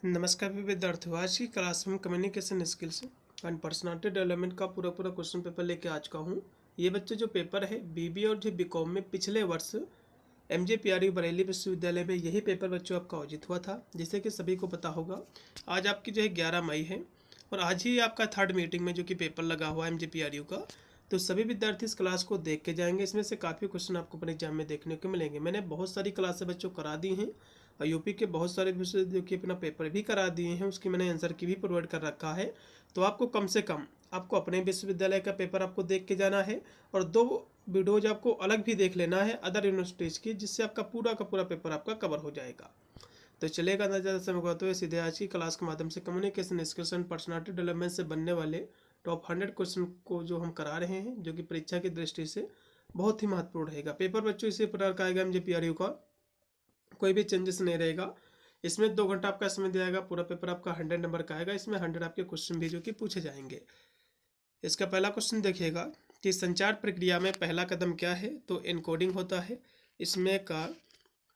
नमस्कार भी विद्यार्थियों। आज की क्लास में communication skills and personality development का पूरा क्वेश्चन पेपर लेके आ चुका हूँ। ये बच्चे जो पेपर है बीबी और जो बीकॉम में पिछले वर्ष MJPRU बरेली विश्वविद्यालय में यही पेपर बच्चों आपका आयोजित हुआ था, जिससे कि सभी को पता होगा। आज आपकी जो है 11 मई है और आज ही आपका थर्ड मीटिंग में जो कि पेपर लगा हुआ है MJPRU का। तो सभी विद्यार्थी इस क्लास को देख के जाएंगे। इसमें से काफ़ी क्वेश्चन आपको अपने एग्जाम में देखने को मिलेंगे। मैंने बहुत सारी क्लासें बच्चों करा दी हैं और यूपी के बहुत सारे विश्वविद्यालयों की अपना पेपर भी करा दिए हैं, उसकी मैंने आंसर की भी प्रोवाइड कर रखा है। तो आपको कम से कम आपको अपने विश्वविद्यालय का पेपर आपको देख के जाना है और 2 वीडियोज आपको अलग भी देख लेना है अदर यूनिवर्सिटीज़ की, जिससे आपका पूरा का पूरा पेपर आपका कवर हो जाएगा। तो चलेगा ना ज़्यादा समय करते हुए सीधे आज की क्लास के माध्यम से communication skills and personality development से बनने वाले टॉप 100 क्वेश्चन को जो हम करा रहे हैं, जो कि परीक्षा की दृष्टि से बहुत ही महत्वपूर्ण रहेगा। पेपर बच्चों इसी प्रकार का आएगा MJPRU का, कोई भी चेंजेस नहीं रहेगा। इसमें 2 घंटा आपका समय दिया जाएगा। पूरा पेपर आपका 100 नंबर का आएगा। इसमें 100 आपके क्वेश्चन भी जो कि पूछे जाएंगे। इसका पहला क्वेश्चन देखिएगा कि संचार प्रक्रिया में पहला कदम क्या है। तो एनकोडिंग होता है। इसमें का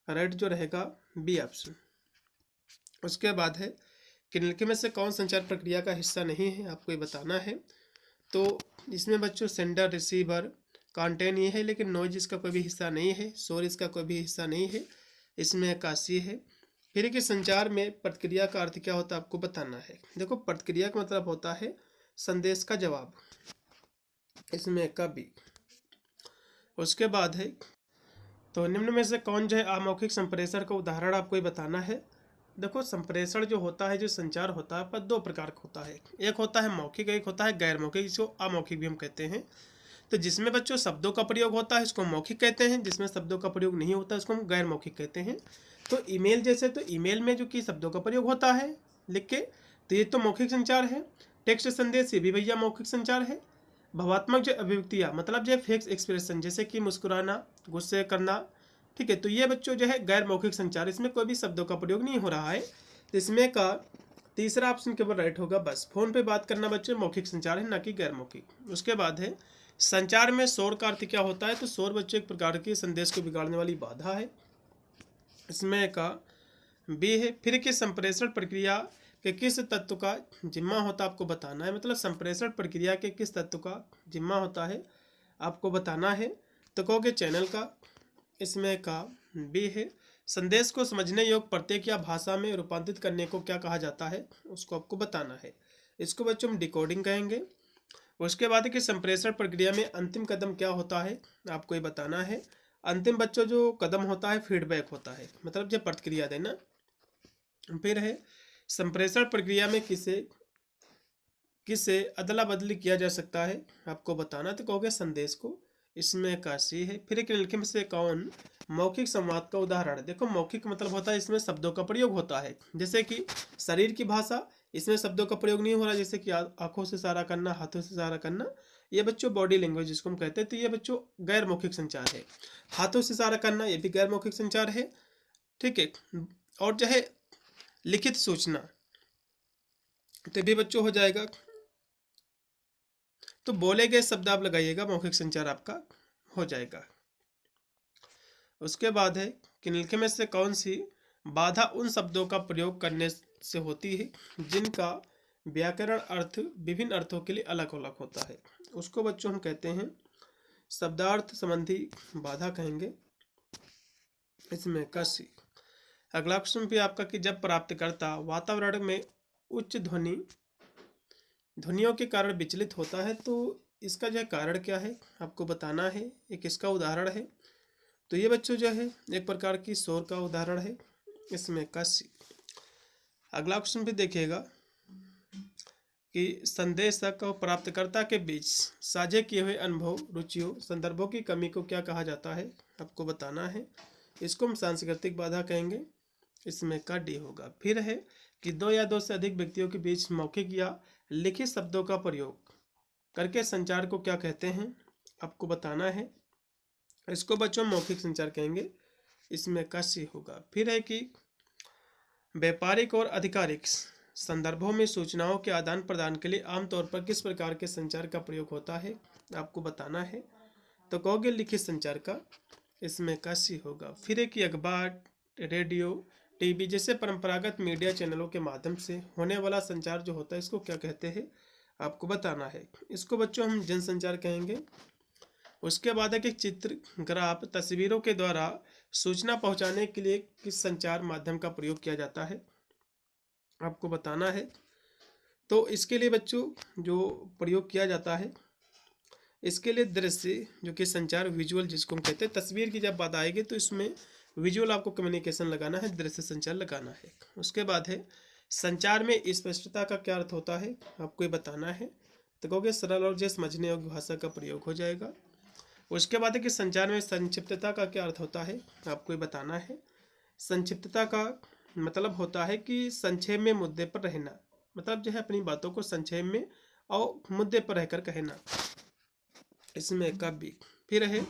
राइट जो रहेगा बी ऑप्शन। उसके बाद है कि निम्नलिखित में से कौन संचार प्रक्रिया का हिस्सा नहीं है, आपको ये बताना है। तो इसमें बच्चों सेंडर रिसीवर कंटेंट ये है, लेकिन नॉइज इसका कोई भी हिस्सा नहीं है, शोर इसका कोई भी हिस्सा नहीं है। इसमें काशी है। फिर कि संचार में प्रतिक्रिया का अर्थ क्या होता है, आपको बताना है। देखो, प्रतिक्रिया का मतलब होता है संदेश का जवाब। इसमें का बी। उसके बाद है तो निम्न में से कौन जो है अमौखिक संप्रेषण का उदाहरण, आपको ये बताना है। देखो, संप्रेषण जो होता है, जो संचार होता है, पर 2 प्रकार का होता है। एक होता है मौखिक, एक होता है गैर मौखिक, जिसको अमौखिक भी हम कहते हैं। तो जिसमें बच्चों शब्दों का प्रयोग होता है इसको मौखिक कहते हैं, जिसमें शब्दों का प्रयोग नहीं होता इसको हम गैर मौखिक कहते हैं। तो ईमेल जैसे, तो ईमेल में जो कि शब्दों का प्रयोग होता है लिख के, तो ये तो मौखिक संचार है। टेक्स्ट संदेश ये भी भैया मौखिक संचार है। भावात्मक जो अभिव्यक्तियाँ, मतलब जो फेस एक्सप्रेशन, जैसे कि मुस्कुराना, गुस्से करना, ठीक है, तो ये बच्चों जो है गैर मौखिक संचार, इसमें कोई भी शब्दों का प्रयोग नहीं हो रहा है। तो इसमें का तीसरा ऑप्शन केवल राइट होगा। बस फोन पे बात करना बच्चों मौखिक संचार है, ना कि गैर मौखिक। उसके बाद है संचार में शोर का अर्थ क्या होता है। तो शोर बच्चों एक प्रकार की संदेश को बिगाड़ने वाली बाधा है। इसमें का बी है। फिर कि संप्रेषण प्रक्रिया के किस तत्व का जिम्मा होता है, आपको बताना है। मतलब संप्रेषण प्रक्रिया के किस तत्व का जिम्मा होता है, आपको बताना है। तो कहोगे चैनल का। इसमें का बी है। संदेश को समझने योग्य प्रत्येक या भाषा में रूपांतरित करने को क्या कहा जाता है, उसको आपको बताना है। इसको बच्चों हम डिकोडिंग कहेंगे। उसके बाद है कि संप्रेषण प्रक्रिया में अंतिम कदम क्या होता है, आपको ये बताना है। अंतिम बच्चों जो कदम होता है फीडबैक होता है, मतलब जब प्रतिक्रिया देना। फिर है संप्रेषण प्रक्रिया में किसे किसे अदला बदली किया जा सकता है, आपको बताना। तो कहोगे संदेश को। इसमें काशी है। फिर एक निम्नलिखित में से कौन मौखिक संवाद का उदाहरण। देखो, मौखिक मतलब होता है इसमें शब्दों का प्रयोग होता है, जैसे कि शरीर की भाषा, इसमें शब्दों का प्रयोग नहीं हो रहा, जैसे कि आंखों से इशारा करना, हाथों से इशारा करना, ये बच्चों बॉडी लैंग्वेज जिसको हम कहते हैं। तो ये बच्चों गैर मौखिक संचार है। हाथों से इशारा करना ये भी गैर मौखिक संचार है, ठीक है। और जो है लिखित सूचना, तो भी बच्चों हो जाएगा। तो बोले गए शब्द आप लगाइएगा, मौखिक संचार आपका हो जाएगा। उसके बाद है कि निम्नलिखित में से कौन सी बाधा उन शब्दों का प्रयोग करने से होती है जिनका व्याकरण अर्थ विभिन्न अर्थों के लिए अलग अलग होता है, उसको बच्चों हम कहते हैं शब्दार्थ संबंधी बाधा कहेंगे। इसमें कसी। अगला क्वेश्चन भी आपका कि जब प्राप्तकर्ता वातावरण में उच्च ध्वनियों के कारण विचलित होता है, तो इसका जो है कारण क्या है, आपको बताना है। एक इसका उदाहरण है। तो ये बच्चों जो है एक प्रकार की शोर का उदाहरण है। इसमें कसी। अगला क्वेश्चन भी देखिएगा कि संदेशक और प्राप्तकर्ता के बीच साझे किए हुए अनुभव, रुचियों, संदर्भों की कमी को क्या कहा जाता है, आपको बताना है। इसको हम सांस्कृतिक बाधा कहेंगे। इसमें का डी होगा। फिर है कि 2 या 2 से अधिक व्यक्तियों के बीच मौखिक या लिखित शब्दों का प्रयोग करके संचार को क्या कहते हैं, आपको बताना है। इसको बच्चों मौखिक संचार कहेंगे। इसमें का सी होगा। फिर है कि व्यापारिक और आधिकारिक संदर्भों में सूचनाओं के आदान प्रदान के लिए आमतौर पर किस प्रकार के संचार का प्रयोग होता है, आपको बताना है। तो कहोगे लिखित संचार का। इसमें का सी होगा। फिर है कि अखबार, रेडियो, टीवी जैसे परंपरागत मीडिया चैनलों के माध्यम से होने वाला संचार जो होता है इसको क्या कहते हैं आपको बताना है। इसको बच्चों हम जनसंचार कहेंगे। उसके बाद है कि चित्र, ग्राफ, तस्वीरों के द्वारा सूचना पहुंचाने के लिए किस संचार माध्यम का प्रयोग किया जाता है आपको बताना है। तो इसके लिए बच्चों जो प्रयोग किया जाता है, इसके लिए दृश्य जो कि संचार, विजुअल जिसको हम कहते हैं, तस्वीर की जब बात आएगी तो इसमें विजुअल आपको कम्युनिकेशन लगाना है, दृश्य संचार लगाना है। उसके बाद है संचार में स्पष्टता का क्या अर्थ होता है आपको ये बताना है। तो कहोगे सरल और जो समझने योग्य भाषा का प्रयोग हो जाएगा। उसके बाद है कि संचार में संक्षिप्तता का क्या अर्थ होता है आपको ये बताना है। संक्षिप्तता का मतलब होता है कि संक्षेप में मुद्दे पर रहना, मतलब जो है अपनी बातों को संक्षेप में और मुद्दे पर रहकर कहना, इसमें का भी। फिर है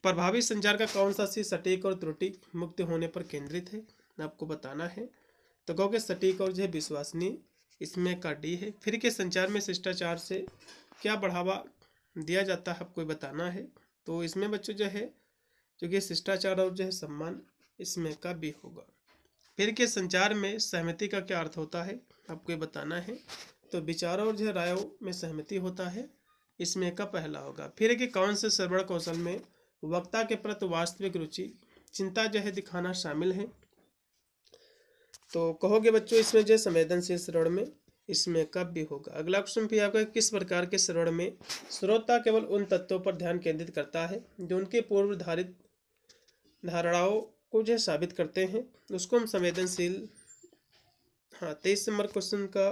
प्रभावी संचार का कौन सा चीज सटीक और त्रुटि मुक्त होने पर केंद्रित है आपको बताना है। तो कहोगे सटीक और जो है विश्वसनीय, इसमें का डी है। फिर के संचार में शिष्टाचार से क्या बढ़ावा दिया जाता है आपको बताना है। तो इसमें बच्चों जो है जो कि शिष्टाचार और जो है सम्मान, इसमें का भी होगा। फिर के संचार में सहमति का क्या अर्थ होता है आपको ये बताना है। तो विचारों और जो है रायों में सहमति होता है, इसमें का पहला होगा। फिर कि कौन से श्रवण कौशल में वक्ता के प्रति वास्तविक रुचि, चिंता जो है दिखाना शामिल है। तो कहोगे बच्चों इसमें जो संवेदनशील श्रवण में, इसमें कब भी होगा। अगला क्वेश्चन भी आपका किस प्रकार के श्रवण में श्रोता केवल उन तत्वों पर ध्यान केंद्रित करता है जो उनके पूर्व धारित धारणाओं को जो साबित करते हैं, उसको हम संवेदनशील। हाँ, 23 नंबर क्वेश्चन का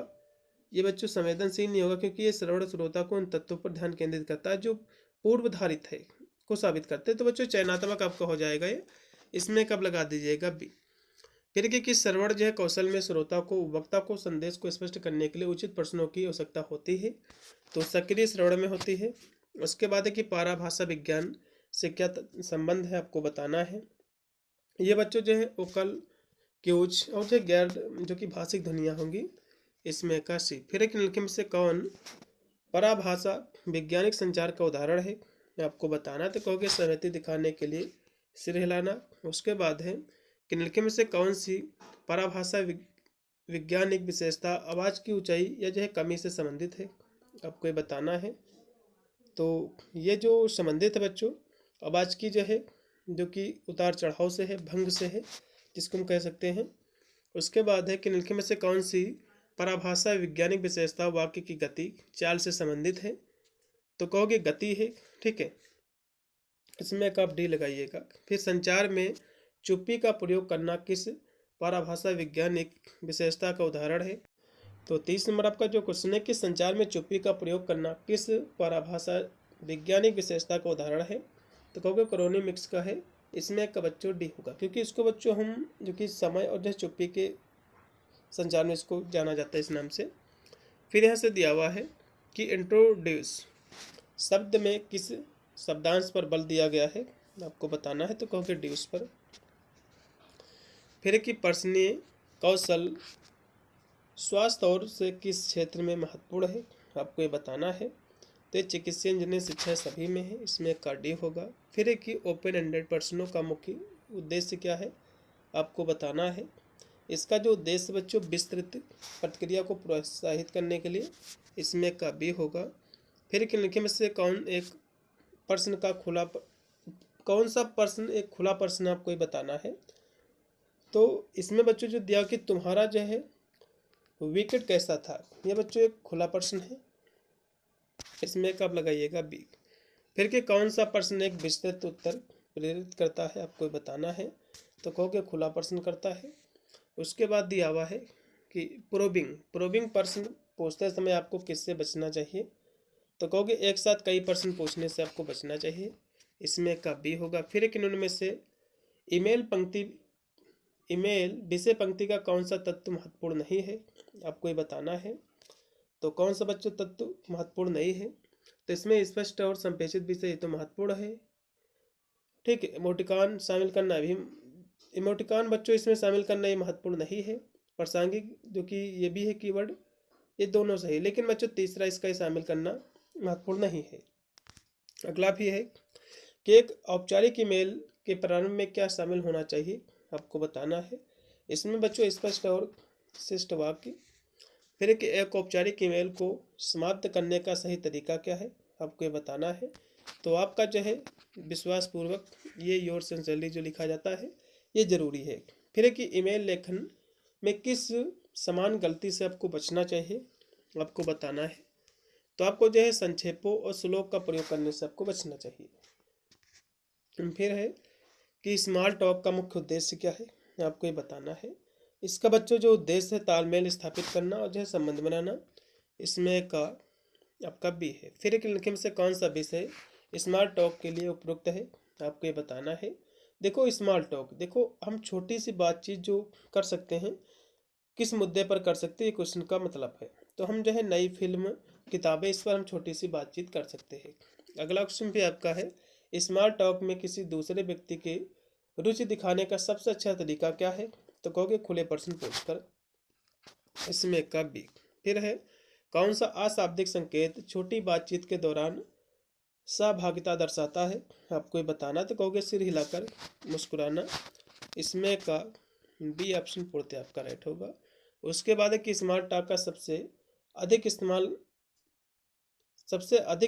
ये बच्चों संवेदनशील नहीं होगा क्योंकि ये श्रवण श्रोता को उन तत्वों पर ध्यान केंद्रित करता है जो पूर्व धारित है को साबित करते हैं। तो बच्चों चयनात्मक आपका हो जाएगा ये, इसमें कब लगा दीजिएगा बी। फिर कि किस श्रवण जो है कौशल में श्रोता को वक्ता को संदेश को स्पष्ट करने के लिए उचित प्रश्नों की आवश्यकता होती है। तो सक्रिय श्रवण में होती है। उसके बाद है कि पाराभाषा विज्ञान से क्या संबंध है आपको बताना है। ये बच्चों जो है ओकल, क्यूज और जो गैर जो कि भाषिक ध्वनियाँ होंगी, इसमें का सी। फिर एक निम्नलिखित में से कौन पराभाषा वैज्ञानिक संचार का उदाहरण है आपको बताना। तो कहोगे सहमति दिखाने के लिए सिर हिलाना। उसके बाद है कि निम्नलिखित में से कौन सी पराभाषा वैज्ञानिक विशेषता आवाज़ की ऊंचाई या जो है कमी से संबंधित है आपको ये बताना है। तो ये जो संबंधित है बच्चों आवाज़ की जो है जो कि उतार चढ़ाव से है, भंग से है, जिसको हम कह सकते हैं। उसके बाद है कि निम्नलिखित में से कौन सी पराभाषा वैज्ञानिक विशेषता वाक्य की गति, चाल से संबंधित है। तो कहोगे गति है, ठीक है, इसमें एक आप डी लगाइएगा। फिर संचार में चुप्पी का प्रयोग करना किस पराभाषा वैज्ञानिक विशेषता का उदाहरण है। तो 30 नंबर आपका जो क्वेश्चन है कि संचार में चुप्पी का प्रयोग करना किस पराभाषा वैज्ञानिक विशेषता का उदाहरण है। तो कहोगे क्रोनेमिक्स का है, इसमें का बच्चों डी होगा क्योंकि इसको बच्चों हम जो कि समय और जो चुप्पी के संचार में इसको जाना जाता है इस नाम से। फिर यहाँ से दिया हुआ है कि इंट्रोड्यूस शब्द में किस शब्दांश पर बल दिया गया है आपको बताना है। तो कहोगे ड्यूस पर। फिर कि पर्सनीय कौशल स्वास्थ्य और से किस क्षेत्र में महत्वपूर्ण है आपको ये बताना है। तो ये चिकित्सा, इंजीनियरिंग, शिक्षा सभी में है, इसमें का डी होगा। फिर है कि ओपन एंडेड प्रश्नों का मुख्य उद्देश्य क्या है आपको बताना है। इसका जो उद्देश्य बच्चों विस्तृत प्रतिक्रिया को प्रोत्साहित करने के लिए, इसमें का बी होगा। फिर निम्नलिखित में से कौन एक प्रश्न का खुला कौन सा प्रश्न एक खुला प्रश्न आपको ये बताना है। तो इसमें बच्चों जो दिया कि तुम्हारा जो है विकेट कैसा था, ये बच्चों एक खुला प्रश्न है, इसमें कब लगाइएगा बी। फिर कि कौन सा प्रश्न एक विस्तृत उत्तर प्रेरित करता है आपको बताना है। तो कहोगे खुला प्रश्न करता है। उसके बाद दिया हुआ है कि प्रोबिंग प्रश्न पूछते समय आपको किससे बचना चाहिए। तो कहोगे एक साथ कई प्रश्न पूछने से आपको बचना चाहिए, इसमें का बी होगा। फिर एक इनमें से ईमेल विषय पंक्ति का कौन सा तत्व महत्वपूर्ण नहीं है आपको ये बताना है। तो कौन सा बच्चों तत्व महत्वपूर्ण नहीं है। तो इसमें स्पष्ट और संप्रेषित विषय तो महत्वपूर्ण है, ठीक है। इमोटिकॉन शामिल करना भी, इमोटिकॉन बच्चों इसमें शामिल करना ये महत्वपूर्ण नहीं है। प्रासंगिक जो कि ये भी है कीवर्ड, ये दोनों सही, लेकिन बच्चों तीसरा इसका शामिल करना महत्वपूर्ण नहीं है। अगला भी है कि एक औपचारिक ईमेल के प्रारंभ में क्या शामिल होना चाहिए आपको बताना है। इसमें बच्चों स्पष्ट और शिष्ट वाक्य। फिर एक औपचारिक ईमेल को समाप्त करने का सही तरीका क्या है, आपको ये बताना है। तो आपका जो है विश्वासपूर्वक ये योर सिंसियरली जो लिखा जाता है ये ज़रूरी है। फिर कि ईमेल लेखन में किस समान गलती से आपको बचना चाहिए, आपको बताना है। तो आपको जो है संक्षेपों और श्लोक का प्रयोग करने से आपको बचना चाहिए। फिर है कि स्मॉल टॉक का मुख्य उद्देश्य क्या है, आपको ये बताना है। इसका बच्चों जो उद्देश्य है तालमेल स्थापित करना और जो है संबंध बनाना, इसमें का आपका बी है। फिर एक निम्न में से कौन सा विषय स्मॉल टॉक के लिए उपयुक्त है, आपको ये बताना है। देखो स्मॉल टॉक, देखो हम छोटी सी बातचीत जो कर सकते हैं, किस मुद्दे पर कर सकते हैं, ये क्वेश्चन का मतलब है। तो हम जो है नई फिल्म, किताबें, इस पर हम छोटी सी बातचीत कर सकते हैं। अगला क्वेश्चन भी आपका है, स्मॉल टॉक में किसी दूसरे व्यक्ति के रुचि दिखाने का सबसे अच्छा तरीका क्या है, तो कहोगे खुले प्रश्न पूछकर, इसमें का बी। फिर है कौन सा अशाब्दिक संकेत छोटी बातचीत के दौरान सहभागिता दर्शाता है, आपको ये बताना। तो कहोगे सिर हिलाकर मुस्कुराना, इसमें का बी ऑप्शन पूर्णतः आपका राइट होगा। उसके बाद है कि स्मॉल टॉक का सबसे अधिक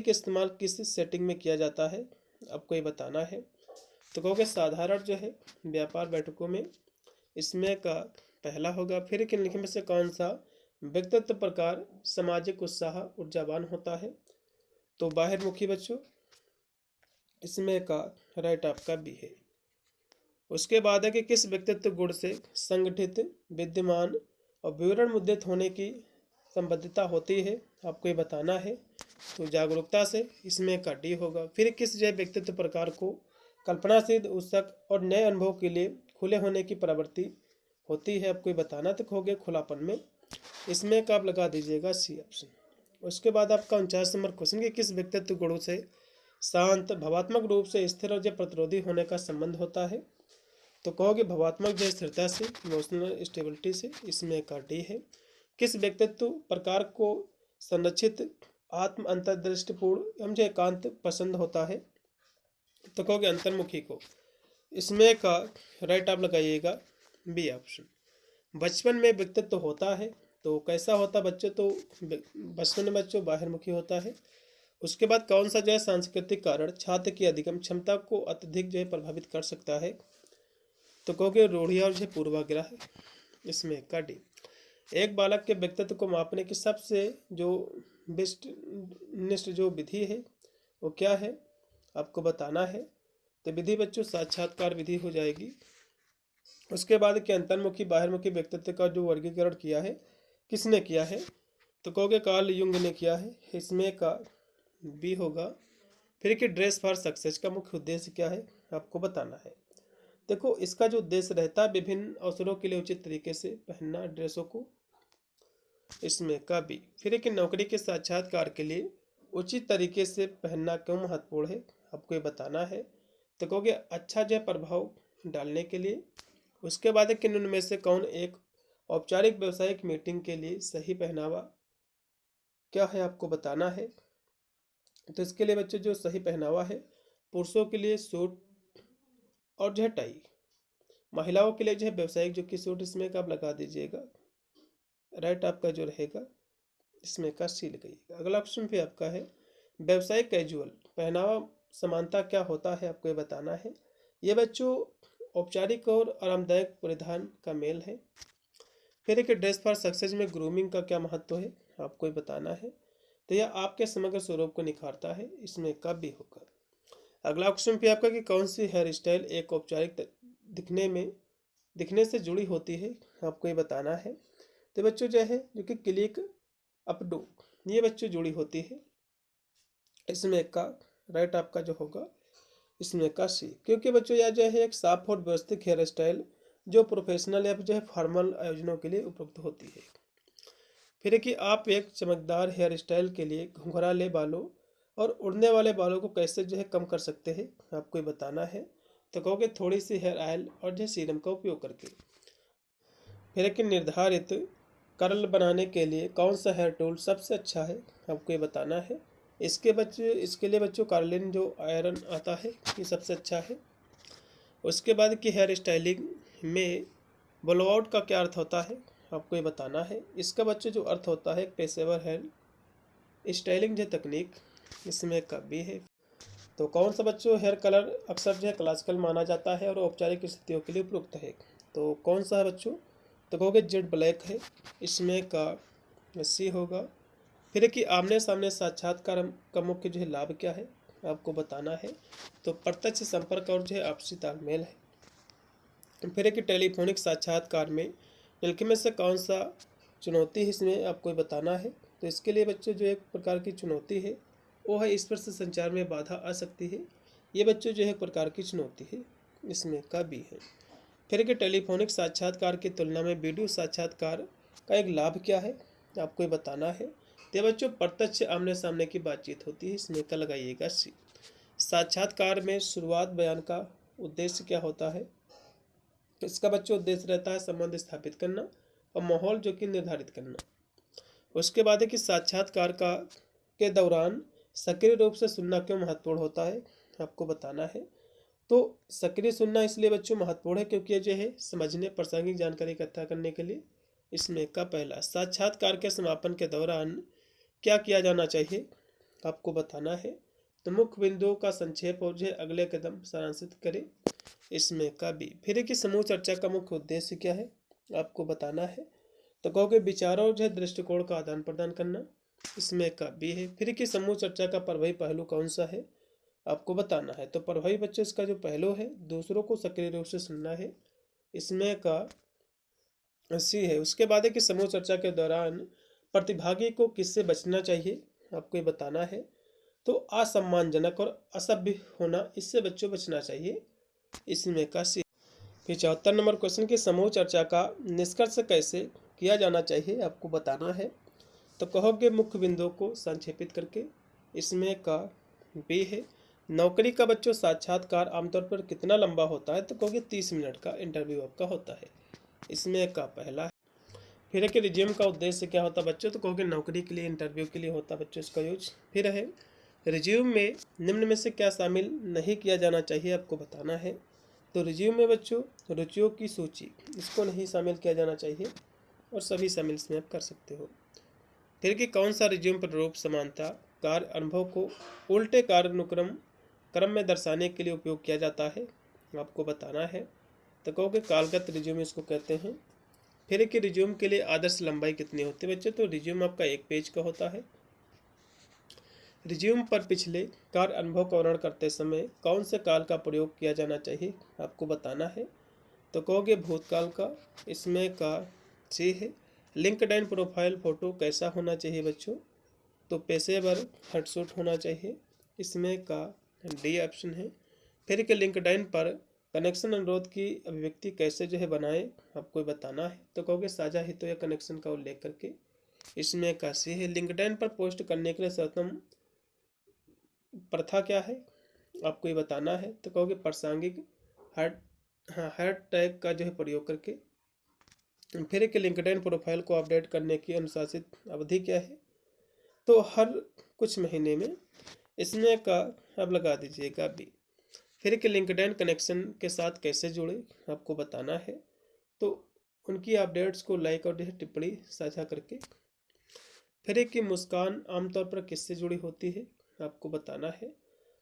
इस्तेमाल किस सेटिंग में किया जाता है, आपको ये बताना है। तो कहोगे साधारण जो है व्यापार बैठकों में, इसमें का पहला होगा। फिर कि निम्न में से कौन सा व्यक्तित्व प्रकार सामाजिक उत्साह ऊर्जावान होता है, तो बाहिरमुखी बच्चों, इसमें का राइट आपका बी है। उसके बाद है कि किस व्यक्तित्व गुण से संगठित, विद्यमान और विवरण मुद्रित होने की संबद्धता होती है, आपको ये बताना है। तो जागरूकता से, इसमें का डी होगा। फिर किस जैव व्यक्तित्व प्रकार को कल्पनाशील, उत्सुक और नए अनुभव के लिए खुले होने की प्रवृत्ति होती है, आपको ये बताना। तो कहोगे खुलापन में, इसमें का आप लगा दीजिएगा सी ऑप्शन। उसके बाद आपका 49 नंबर क्वेश्चन कि किस व्यक्तित्व गुणों से शांत, भावात्मक रूप से स्थिर और जब प्रतिरोधी होने का संबंध होता है, तो कहोगे भावात्मक जय स्थिरता से, इमोशनल स्टेबिलिटी से, इसमें का डी है। किस व्यक्तित्व प्रकार को संरक्षित, आत्म अंतर्दृष्टिपूर्ण एवं जो एकांत पसंद होता है, तो कहोगे अंतर्मुखी को, इसमें का राइट आप लगाइएगा बी ऑप्शन। बचपन में व्यक्तित्व होता है तो कैसा होता बच्चों, तो बचपन में बच्चों बाहिरमुखी होता है। उसके बाद कौन सा जो है सांस्कृतिक कारण छात्र की अधिगम क्षमता को अत्यधिक जो है प्रभावित कर सकता है, तो कहोगे रूढ़िया और जो पूर्वाग्रह, इसमें का डी। एक बालक के व्यक्तित्व को मापने की सबसे जो बेस्ट निष्ठ जो विधि है वो क्या है, आपको बताना है। तो विधि बच्चों साक्षात्कार विधि हो जाएगी। उसके बाद कि अंतर्मुखी बाहिरमुखी व्यक्तित्व का जो वर्गीकरण किया है किसने किया है, तो कहोगे कार्ल युंग ने किया है, इसमें का बी होगा। फिर कि ड्रेस फॉर सक्सेस का मुख्य उद्देश्य क्या है, आपको बताना है। देखो इसका जो उद्देश्य रहता है विभिन्न अवसरों के लिए उचित तरीके से पहनना ड्रेसों को, इसमें का बी। फिर कि नौकरी के साक्षात्कार के लिए उचित तरीके से पहनना क्यों महत्वपूर्ण है, आपको ये बताना है। तो कहोगे अच्छा जो प्रभाव डालने के लिए। उसके बाद है कि निम्न में से कौन एक औपचारिक व्यावसायिक मीटिंग के लिए सही पहनावा क्या है, आपको बताना है। तो इसके लिए बच्चों जो सही पहनावा है, पुरुषों के लिए सूट और जो है टाई, महिलाओं के लिए जो है व्यावसायिक जो कि सूट, इसमें का आप लगा दीजिएगा राइट आपका जो रहेगा, इसमें का सी लगाइएगा। अगला ऑप्शन भी आपका है व्यावसायिक कैजुअल पहनावा समानता क्या होता है, आपको ये बताना है। ये बच्चों औपचारिक और आरामदायक परिधान का मेल है। फिर एक ड्रेस फॉर सक्सेस में ग्रूमिंग का क्या महत्व है, आपको ये बताना है। तो यह आपके समग्र स्वरूप को निखारता है, इसमें कब भी होगा। अगला क्वेश्चन भी आपका कि कौन सी हेयर स्टाइल एक औपचारिक दिखने से जुड़ी होती है, आपको ये बताना है। तो बच्चों जो है जो कि क्लिक अपडो, ये बच्चों जुड़ी होती है, इसमें का राइट आपका जो होगा, इसमें का सी। क्योंकि बच्चों यह जो है एक साफ और व्यवस्थित हेयर स्टाइल जो प्रोफेशनल या जो है फॉर्मल आयोजनों के लिए उपयुक्त होती है। फिर कि आप एक चमकदार हेयर स्टाइल के लिए घुंघराले बालों और उड़ने वाले बालों को कैसे जो है कम कर सकते हैं, आपको ये बताना है। तो कहोगे थोड़ी सी हेयर ऑयल और जो सीरम का उपयोग करके। फिर कि निर्धारित कर्ल बनाने के लिए कौन सा हेयर टूल सबसे अच्छा है, आपको ये बताना है। इसके लिए बच्चों कार्लिन जो आयरन आता है ये सबसे अच्छा है। उसके बाद की हेयर स्टाइलिंग में ब्लो आउट का क्या अर्थ होता है आपको ये बताना है। इसका बच्चों जो अर्थ होता है एक पेशेवर हेयर स्टाइलिंग जो तकनीक, इसमें का भी है। तो कौन सा बच्चों हेयर कलर अक्सर जो है क्लासिकल माना जाता है और औपचारिक स्थितियों के लिए उपयुक्त है, तो कौन सा है बच्चों, तो कहोगे जेड ब्लैक है, इसमें का सी होगा। फिर कि आमने सामने साक्षात्कार का मुख्य जो है लाभ क्या है आपको बताना है, तो प्रत्यक्ष संपर्क और जो है आपसी तालमेल है। फिर कि टेलीफोनिक साक्षात्कार में निम्नलिखित में से कौन सा चुनौती है इसमें आपको बताना है, तो इसके लिए बच्चों जो एक प्रकार की चुनौती है वो है स्पर्श संचार में बाधा आ सकती है। ये बच्चों जो है एक प्रकार की चुनौती है, इसमें का भी है। फिर कि टेलीफोनिक साक्षात्कार की तुलना में वीडियो साक्षात्कार का एक लाभ क्या है आपको ये बताना है। तो बच्चों प्रत्यक्ष आमने सामने की बातचीत होती है, इसमें का लगाइएगा सी। साक्षात्कार में शुरुआत बयान का उद्देश्य क्या होता है, इसका बच्चों उद्देश्य रहता है संबंध स्थापित करना और माहौल जो कि निर्धारित करना। उसके बाद है कि साक्षात्कार का के दौरान सक्रिय रूप से सुनना क्यों महत्वपूर्ण होता है आपको बताना है। तो सक्रिय सुनना इसलिए बच्चों महत्वपूर्ण है क्योंकि जो है समझने प्रासंगिक जानकारी इकट्ठा करने के लिए। इसमें का पहला, साक्षात्कार के समापन के दौरान क्या किया जाना चाहिए आपको बताना है। तो मुख्य बिंदुओं का संक्षेप और जो है अगले कदम सारांशित करें, इसमें का भी। फिर कि समूह चर्चा का मुख्य उद्देश्य क्या है आपको बताना है। तो कहोगे विचारों और जो है दृष्टिकोण का आदान प्रदान करना, इसमें का भी है। फिर कि समूह चर्चा का प्रभावी पहलू कौन सा है आपको बताना है। तो प्रभावी बच्चों इसका जो पहलू है दूसरों को सक्रिय रूप से सुनना है, इसमें का सी है। उसके बाद है कि समूह चर्चा के दौरान प्रतिभागी को किससे बचना चाहिए आपको ये बताना है। तो असम्मानजनक और असभ्य होना, इससे बच्चों बचना चाहिए, इसमें का सी। फिर 74 नंबर क्वेश्चन की समूह चर्चा का निष्कर्ष कैसे किया जाना चाहिए आपको बताना है। तो कहोगे मुख्य बिंदुओं को संक्षेपित करके, इसमें का बी है। नौकरी का बच्चों साक्षात्कार आमतौर पर कितना लंबा होता है, तो कहोगे 30 मिनट का इंटरव्यू आपका होता है, इसमें का पहला है। फिर है कि रिज्यूम का उद्देश्य क्या होता है बच्चों, तो कहोगे नौकरी के लिए इंटरव्यू के लिए होता है बच्चों इसका यूज। फिर है रिज्यूम में निम्न में से क्या शामिल नहीं किया जाना चाहिए आपको बताना है। तो रिज्यूम में बच्चों रुचियों की सूची, इसको नहीं शामिल किया जाना चाहिए और सभी शामिल इसमें आप कर सकते हो। फिर कि कौन सा रिज्यूम प्रारूप समानता कार्य अनुभव को उल्टे कार्य अनुक्रम क्रम में दर्शाने के लिए उपयोग किया जाता है आपको बताना है। तो कहोगे कालगत रिज्यूम इसको कहते हैं। फिर कि रिज्यूम के लिए आदर्श लंबाई कितनी होती है बच्चों, तो रिज्यूम आपका 1 पेज का होता है। रिज्यूम पर पिछले कार्य अनुभव का वर्णन करते समय कौन से काल का प्रयोग किया जाना चाहिए आपको बताना है। तो कहोगे भूतकाल का, इसमें का सी है। लिंक्डइन प्रोफाइल फोटो कैसा होना चाहिए बच्चों, तो पेशेवर हेडशॉट होना चाहिए, इसमें का डी ऑप्शन है। फिर के लिंक्डइन पर कनेक्शन अनुरोध की अभिव्यक्ति कैसे जो है बनाए आपको बताना है। तो कहोगे साझा हितों या कनेक्शन का उल्लेख करके, इसमें का सी है। लिंक्डइन पर पोस्ट करने के लिए सर्वोत्तम प्रथा क्या है आपको ये बताना है। तो कहोगे प्रासंगिक हैशटैग का जो है प्रयोग करके। फिर कि लिंक्डइन प्रोफाइल को अपडेट करने की अनुशासित अवधि क्या है, तो हर कुछ महीने में, इसमें का अब लगा दीजिएगा बी। फिर कि लिंक्डइन कनेक्शन के साथ कैसे जुड़े आपको बताना है। तो उनकी अपडेट्स को लाइक और टिप्पणी साझा करके। फिर कि मुस्कान आमतौर पर किससे जुड़ी होती है आपको बताना है।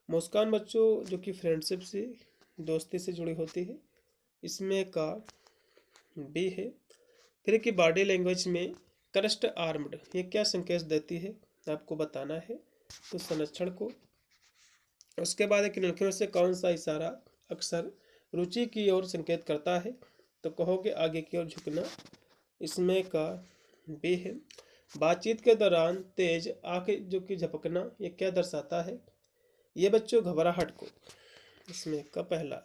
मुस्कान बच्चों जो कि फ्रेंडशिप से दोस्ती से जुड़ी होती है, इसमें का बी है। फिर कि बॉडी लैंग्वेज में क्रस्ट आर्म्ड ये क्या संकेत देती है आपको बताना है, तो संरक्षण को। उसके बाद एक निम्नलिखित में से कौन सा इशारा अक्सर रुचि की ओर संकेत करता है, तो कहोगे आगे की ओर झुकना, इसमें का बी है। बातचीत के दौरान तेज आंखें जो कि झपकना ये क्या दर्शाता है, ये बच्चों घबराहट को, इसमें का पहला।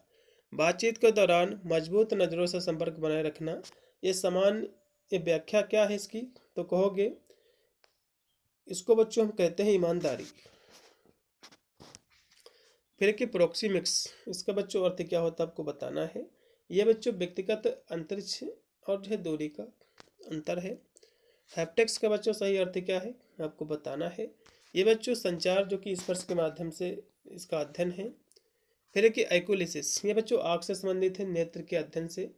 बातचीत के दौरान मजबूत नज़रों से संपर्क बनाए रखना, ये सामान्य व्याख्या क्या है इसकी, तो कहोगे इसको बच्चों हम कहते हैं ईमानदारी। फिर कि प्रोक्सीमिक्स, इसका बच्चों अर्थ क्या होता है आपको बताना है। ये बच्चों व्यक्तिगत अंतरिक्ष और जो है दूरी का अंतर है। हैप्टिक्स का बच्चों सही अर्थ क्या है आपको बताना है। ये बच्चों संचार जो कि स्पर्श के माध्यम से इसका अध्ययन है। फिर कि एक्विलिसिस, ये बच्चों आँख से संबंधित है नेत्र के अध्ययन से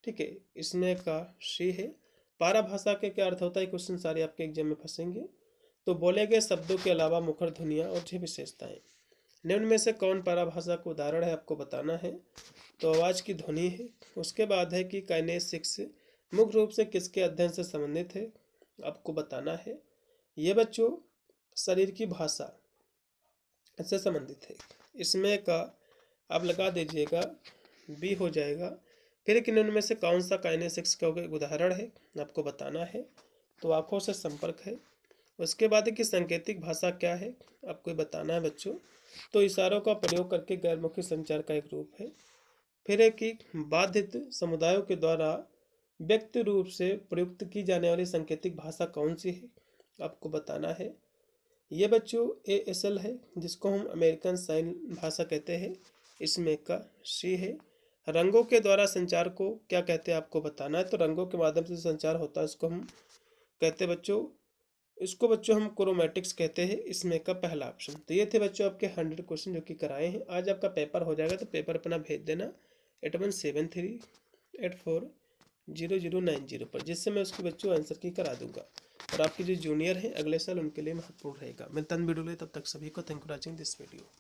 ठीक है, इसमें का सी है। पाराभाषा के क्या अर्थ होता है, क्वेश्चन सारे आपके एग्जाम में फंसेंगे। तो बोले गए शब्दों के अलावा मुखर ध्वनियाँ और जो विशेषताएं, निम्न में से कौन पाराभाषा का उदाहरण है, आपको बताना है। तो आवाज़ की ध्वनि है। उसके बाद है कि काइनेसिक्स मुख्य रूप से किसके अध्ययन से संबंधित है, आपको बताना है। ये बच्चों शरीर की भाषा से संबंधित है। इसमें का आप लगा दीजिएगा, बी हो जाएगा। फिर कि निम्न में से कौन सा काइनेसिक्स का उदाहरण है, आपको बताना है। तो आंखों से संपर्क है। उसके बाद है कि सांकेतिक भाषा क्या है, आपको बताना है बच्चों। तो इशारों का प्रयोग करके गैरमौखिक संचार का एक रूप है। फिर है कि बाधित समुदायों के द्वारा व्यक्त रूप से प्रयुक्त की जाने वाली सांकेतिक भाषा कौन सी है, आपको बताना है। ये बच्चों ASL है, जिसको हम अमेरिकन साइन भाषा कहते हैं। इसमें का सी है। रंगों के द्वारा संचार को क्या कहते हैं, आपको बताना है। तो रंगों के माध्यम से संचार होता है, इसको हम कहते हैं बच्चों, इसको बच्चों हम क्रोमैटिक्स कहते हैं। इसमें का पहला ऑप्शन। तो ये थे बच्चों आपके 100 क्वेश्चन जो कि कराए हैं। आज आपका पेपर हो जाएगा, तो पेपर अपना भेज देना 8173840090 पर, जिससे मैं उसकी बच्चों आंसर की करा दूंगा। और आपके जो जूनियर हैं अगले साल, उनके लिए महत्वपूर्ण रहेगा। मिलता है वीडियो ले, तब तक सभी को thank you for watching this video.